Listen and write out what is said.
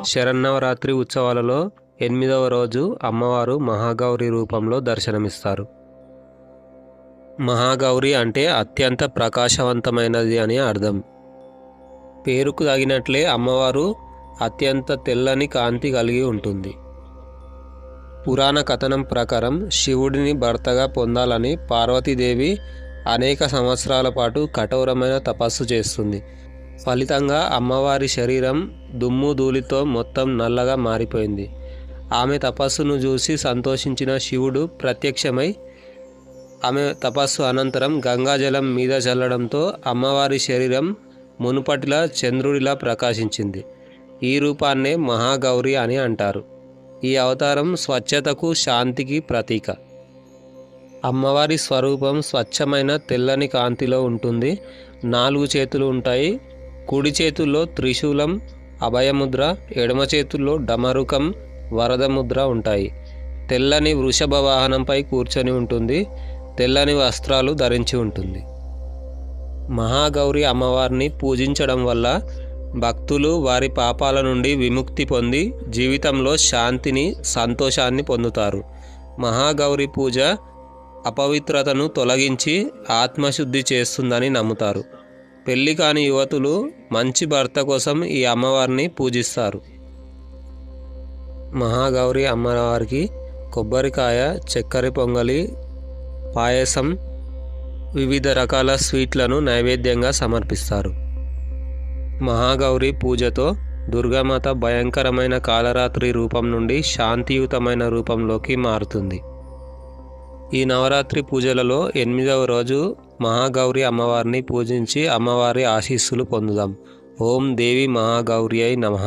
శరన్నవరాత్రి ఉత్సవాలలో 8వ రోజు అమ్మవారు మహాగౌరి రూపంలో దర్శనమిస్తారు. మహాగౌరి అంటే అత్యంత ప్రకాశవంతమైనది అని అర్థం. పేరుకు తగినట్లే అమ్మవారు అత్యంత తెల్లని కాంతి కలిగి ఉంటుంది. పురాణ కథనం ప్రకారం శివుడిని భర్తగా పొందాలని పార్వతీదేవి అనేక సంవత్సరాల పాటు కఠోరమైన తపస్సు చేస్తుంది. ఫలితంగా అమ్మవారి శరీరం దుమ్ము ధూళితో మొత్తం నల్లగా మారిపోయింది. ఆమె తపస్సును చూసి సంతోషించిన శివుడు ప్రత్యక్షమై ఆమె తపస్సు అనంతరం గంగాజలం మీద చల్లడంతో అమ్మవారి శరీరం మునుపటిలా చంద్రుడిలా ప్రకాశించింది. ఈ రూపాన్నే మహాగౌరి అని అంటారు. ఈ అవతారం స్వచ్ఛతకు, శాంతికి ప్రతీక. అమ్మవారి స్వరూపం స్వచ్ఛమైన తెల్లని కాంతిలో ఉంటుంది. 4 చేతులు ఉంటాయి. కుడి చేతుల్లో త్రిశూలం, అభయముద్ర, ఎడమ చేతుల్లో డమరుకం, వరదముద్ర ఉంటాయి. తెల్లని వృషభ వాహనంపై కూర్చొని ఉంటుంది. తెల్లని వస్త్రాలు ధరించి ఉంటుంది. మహాగౌరి అమ్మవారిని పూజించడం వల్ల భక్తులు వారి పాపాల నుండి విముక్తి పొంది జీవితంలో శాంతిని, సంతోషాన్ని పొందుతారు. మహాగౌరి పూజ అపవిత్రతను తొలగించి ఆత్మశుద్ధి చేస్తుందని నమ్ముతారు. పెళ్లి కాని యువతులు మంచి భర్త కోసం ఈ అమ్మవారిని పూజిస్తారు. మహాగౌరి అమ్మవారికి కొబ్బరికాయ, చక్కెర పొంగలి, పాయసం, వివిధ రకాల స్వీట్లను నైవేద్యంగా సమర్పిస్తారు. మహాగౌరి పూజతో దుర్గామాత భయంకరమైన కాలరాత్రి రూపం నుండి శాంతియుతమైన రూపంలోకి మారుతుంది. ఈ నవరాత్రి పూజలలో 8వ రోజు మహాగౌరి అమ్మవారిని పూజించి అమ్మవారి ఆశీస్సులు పొందుదాం. ఓం దేవి మహాగౌర్యై నమః.